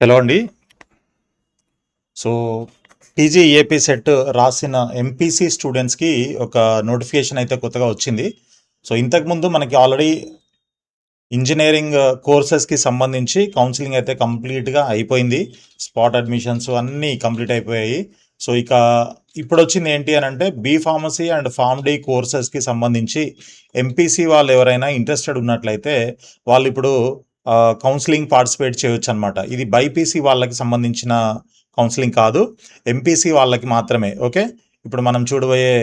Hello అండి. So, PG AP set రాసిన MPC స్టూడెంట్స్కి ఒక నోటిఫికేషన్ అయితే కొత్తగా వచ్చింది. సో, ఇంతకుముందు మనకి ఆల్రెడీ ఇంజనీరింగ్ కోర్సెస్కి సంబంధించి కౌన్సిలింగ్ అయితే కంప్లీట్గా అయిపోయింది. స్పాట్ అడ్మిషన్స్ అన్నీ కంప్లీట్ అయిపోయాయి. సో, ఇక ఇప్పుడు వచ్చింది ఏంటి అని అంటే B pharmacy and pharm D కోర్సెస్కి సంబంధించి ఎంపీసీ వాళ్ళు ఎవరైనా ఇంట్రెస్టెడ్ ఉన్నట్లయితే వాళ్ళు ఇప్పుడు కౌన్సిలింగ్ పార్టిసిపేట్ చేయొచ్చు అనమాట. ఇది బైపీసీ వాళ్ళకి సంబంధించిన కౌన్సిలింగ్ కాదు, ఎంపీసీ వాళ్ళకి మాత్రమే. ఓకే, ఇప్పుడు మనం చూడబోయే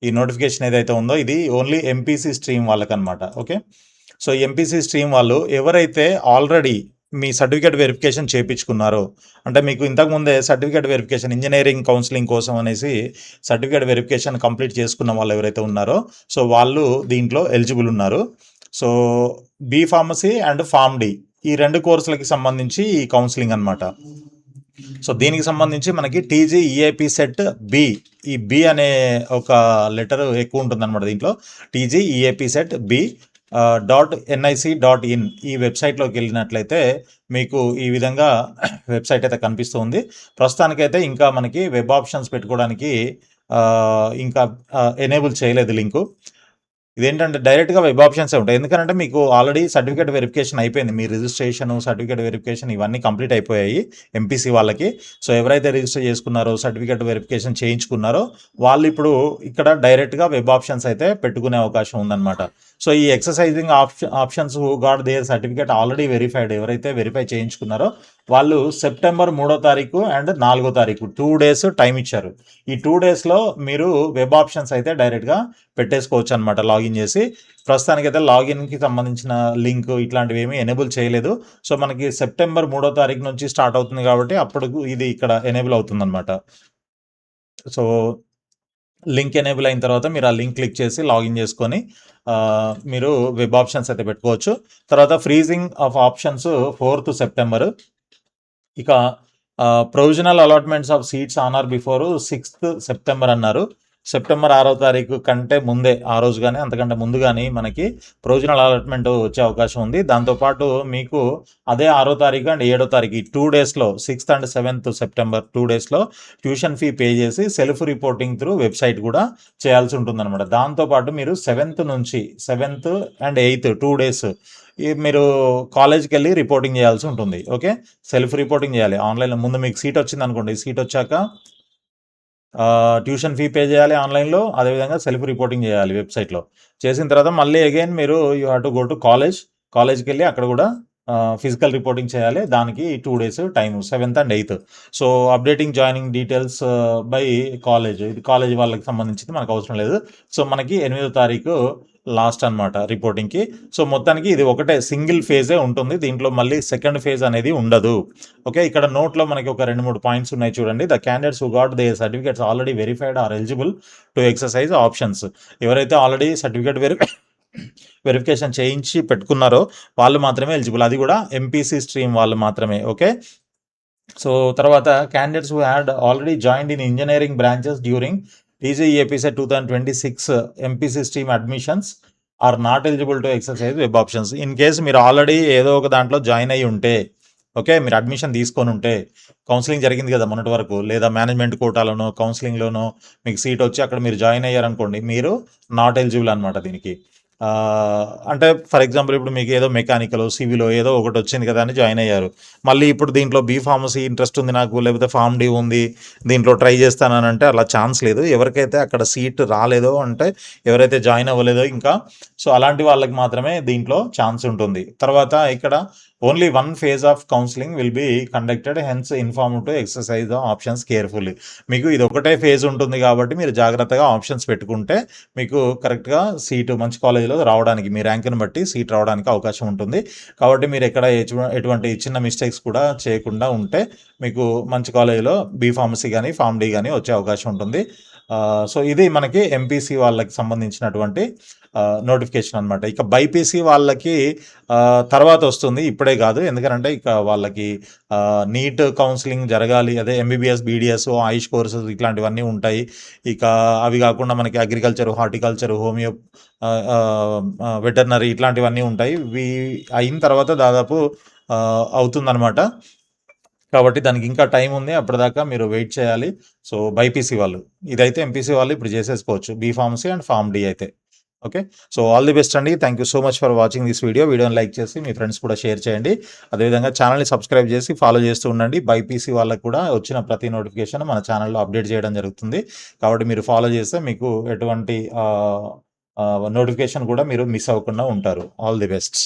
ఈ నోటిఫికేషన్ ఏదైతే ఉందో ఇది ఓన్లీ ఎంపీసీ స్ట్రీమ్ వాళ్ళకనమాట. ఓకే, సో ఎంపీసీ స్ట్రీమ్ వాళ్ళు ఎవరైతే ఆల్రెడీ మీ సర్టిఫికేట్ వెరిఫికేషన్ చేయించుకున్నారో, అంటే మీకు ఇంతకుముందే సర్టిఫికేట్ వెరిఫికేషన్ ఇంజనీరింగ్ కౌన్సిలింగ్ కోసం అనేసి సర్టిఫికేట్ వెరిఫికేషన్ కంప్లీట్ చేసుకున్న వాళ్ళు ఎవరైతే ఉన్నారో సో వాళ్ళు దీంట్లో ఎలిజిబుల్ ఉన్నారు. So B pharmacy and pharm D ఈ రెండు కోర్సులకి సంబంధించి ఈ కౌన్సిలింగ్ అనమాట. సో దీనికి సంబంధించి మనకి టీజీ ఈఏపీ సెట్ బి, ఈ బి అనే ఒక లెటర్ ఎక్కువ ఉంటుంది అనమాట దీంట్లో. TG EAP set B .nic.in ఈ వెబ్సైట్లోకి వెళ్ళినట్లయితే మీకు ఈ విధంగా వెబ్సైట్ అయితే కనిపిస్తుంది. ప్రస్తుతానికైతే ఇంకా మనకి వెబ్ ఆప్షన్స్ పెట్టుకోవడానికి ఇంకా ఎనేబుల్ చేయలేదు లింకు. ఇదేంటంటే డైరెక్ట్గా వెబ్ ఆప్షన్సే ఉంటాయి. ఎందుకంటే మీకు ఆల్రెడీ సర్టిఫికేట్ వెరిఫికేషన్ అయిపోయింది. మీ రిజిస్ట్రేషన్, సర్టిఫికేట్ వెరిఫికేషన్ ఇవన్నీ కంప్లీట్ అయిపోయాయి ఎంపీసీ వాళ్ళకి. సో ఎవరైతే రిజిస్టర్ చేసుకున్నారో, సర్టిఫికేట్ వెరిఫికేషన్ చేయించుకున్నారో వాళ్ళు ఇప్పుడు ఇక్కడ డైరెక్ట్గా వెబ్ ఆప్షన్స్ అయితే పెట్టుకునే అవకాశం ఉందన్నమాట. సో ఈ exercising options who got there certificate already verified, ఎవరైతే వెరిఫై చేయించుకున్నారో వాళ్ళు సెప్టెంబర్ 3వ తారీఖు అండ్ 4వ తారీఖు 2 days టైం ఇచ్చారు. ఈ 2 daysలో మీరు వెబ్ ఆప్షన్స్ అయితే డైరెక్ట్గా పెట్టేసుకోవచ్చు అనమాట లాగిన్ చేసి. ప్రస్తుతానికైతే లాగిన్కి సంబంధించిన లింక్ ఇట్లాంటివి ఏమీ ఎనేబుల్ చేయలేదు. సో మనకి సెప్టెంబర్ 3వ తారీఖు నుంచి స్టార్ట్ అవుతుంది కాబట్టి అప్పుడు ఇది ఇక్కడ ఎనేబుల్ అవుతుందన్నమాట. సో లింక్ ఎనేబుల్ అయిన తర్వాత మీరు ఆ లింక్ క్లిక్ చేసి లాగిన్ చేసుకొని మీరు వెబ్ ఆప్షన్స్ అయితే పెట్టుకోవచ్చు. తర్వాత freezing of options 4th September. ఇక provisional allotments of seats on are before 6th September అన్నారు. సెప్టెంబర్ 6వ తారీఖు కంటే ముందే, ఆ రోజు కానీ అంతకంటే ముందు కానీ మనకి ప్రొవిజనల్ అలాట్మెంట్ వచ్చే అవకాశం ఉంది. దాంతోపాటు మీకు అదే 6వ తారీఖు అండ్ 7వ తారీఖు 2 daysలో 6th and 7th September 2 daysలో ట్యూషన్ ఫీ పే చేసి సెల్ఫ్ రిపోర్టింగ్ త్రూ వెబ్సైట్ కూడా చేయాల్సి ఉంటుందన్నమాట. దాంతోపాటు మీరు 7th and 8th 2 days మీరు కాలేజ్కి వెళ్ళి రిపోర్టింగ్ చేయాల్సి ఉంటుంది. ఓకే, సెల్ఫ్ రిపోర్టింగ్ చేయాలి ఆన్లైన్లో. ముందు మీకు సీట్ వచ్చింది అనుకోండి, సీట్ వచ్చాక ట్యూషన్ ఫీ పే చేయాలి ఆన్లైన్లో, అదేవిధంగా సెల్ఫ్ రిపోర్టింగ్ చేయాలి వెబ్సైట్లో. చేసిన తర్వాత మళ్ళీ అగైన్ మీరు you have to go to కాలేజ్కి వెళ్ళి అక్కడ కూడా ఫిజికల్ రిపోర్టింగ్ చేయాలి. దానికి 2 days time, 7th and 8th. So updating joining details by college, ఇది కాలేజ్ వాళ్ళకి సంబంధించింది, మనకు అవసరం లేదు. సో మనకి 8వ తారీఖు లాస్ట్ అనమాట రిపోర్టింగ్కి. సో మొత్తానికి ఇది ఒకటే సింగిల్ ఫేజే ఉంటుంది, దీంట్లో మళ్ళీ సెకండ్ ఫేజ్ అనేది ఉండదు. ఓకే, ఇక్కడ నోట్లో మనకి ఒక 2-3 పాయింట్స్ ఉన్నాయి చూడండి. The candidates who got they certificates already verified are eligible to exercise options. ఎవరైతే ఆల్రెడీ సర్టిఫికేట్ వెరిఫికేషన్ చేయించి పెట్టుకున్నారో వాళ్ళు మాత్రమే ఎలిజిబుల్, అది కూడా ఎంపీసీ స్ట్రీమ్ వాళ్ళు మాత్రమే. ఓకే, సో తర్వాత candidates who had already joined in engineering branches during TJEAP Set 2026 MPC stream admissions are not eligible to exercise web options. In case మీరు ఆల్రెడీ ఏదో ఒక దాంట్లో జాయిన్ అయ్యి ఉంటే, ఓకే, మీరు అడ్మిషన్ తీసుకొని ఉంటే, కౌన్సిలింగ్ జరిగింది కదా మొన్నటి వరకు, లేదా మేనేజ్మెంట్ కోటాలోనో కౌన్సిలింగ్లోనో మీకు సీట్ వచ్చి అక్కడ మీరు జాయిన్ అయ్యారనుకోండి, మీరు నాట్ ఎలిజిబుల్ అనమాట దీనికి. అంటే ఫర్ ఎగ్జాంపుల్ ఇప్పుడు మీకు ఏదో మెకానికల్, సివిలో ఏదో ఒకటి వచ్చింది కదా అని జాయిన్ అయ్యారు. మళ్ళీ ఇప్పుడు దీంట్లో బీ ఫార్మసీ ఇంట్రెస్ట్ ఉంది నాకు, లేకపోతే ఫార్మ్ డి ఉంది, దీంట్లో ట్రై చేస్తానని అంటే అలా ఛాన్స్ లేదు. ఎవరికైతే అక్కడ సీట్ రాలేదో, అంటే ఎవరైతే జాయిన్ అవ్వలేదో ఇంకా, సో అలాంటి వాళ్ళకి మాత్రమే దీంట్లో ఛాన్స్ ఉంటుంది. తర్వాత ఇక్కడ only 1 phase of counselling will be conducted, hence inform to exercise the options carefully. మీకు ఇది ఒకటే ఫేజ్ ఉంటుంది కాబట్టి మీరు జాగ్రత్తగా ఆప్షన్స్ పెట్టుకుంటే మీకు కరెక్ట్గా సీటు మంచి కాలేజీలో రావడానికి, మీ ర్యాంక్ని బట్టి సీట్ రావడానికి అవకాశం ఉంటుంది. కాబట్టి మీరు ఎక్కడ ఎటువంటి చిన్న మిస్టేక్స్ కూడా చేయకుండా ఉంటే మీకు మంచి కాలేజీలో బీ ఫార్మసీ కానీ ఫార్మ్ డి కానీ వచ్చే అవకాశం ఉంటుంది. సో ఇది మనకి ఎంపీసీ వాళ్ళకి సంబంధించినటువంటి నోటిఫికేషన్ అనమాట. ఇక బైపీసీ వాళ్ళకి తర్వాత వస్తుంది, ఇప్పుడే కాదు. ఎందుకంటే ఇక వాళ్ళకి నీట్ కౌన్సిలింగ్ జరగాలి, అదే ఎంబీబీఎస్, బీడీఎస్, ఆయుష్ కోర్సెస్ ఇట్లాంటివన్నీ ఉంటాయి. ఇక అవి కాకుండా మనకి అగ్రికల్చర్, హార్టికల్చర్, హోమియో, వెటర్నరీ ఇట్లాంటివన్నీ ఉంటాయి. ఇవి అయిన తర్వాత దాదాపు అవుతుందన్నమాట. కాబట్టి దానికి ఇంకా టైం ఉంది. అప్పటిదాకా మీరు వెయిట్ చేయాలి. సో, బైపీసీ వాళ్ళు. ఇదైతే ఎంపీసీ వాళ్ళు ఇప్పుడు చేసేసుకోవచ్చు. బీ-ఫార్మసీ అండ్ ఫార్మ్ డి అయితే. Okay. So, all the best అండి. Thank you so much for watching this video. వీడియోని లైక్ చేసి మీ ఫ్రెండ్స్ కూడా షేర్ చేయండి. అదేవిధంగా ఛానెల్‌ని సబ్స్క్రైబ్ చేసి ఫాలో చేస్తూ ఉండండి. బైపీసీ వాళ్ళకి కూడా వచ్చిన ప్రతి నోటిఫికేషన్ మన ఛానెల్‌లో అప్డేట్ చేయడం జరుగుతుంది. కాబట్టి మీరు ఫాలో చేస్తే మీకు ఎటువంటి నోటిఫికేషన్ కూడా మీరు మిస్ అవ్వకుండా ఉంటారు. All the best.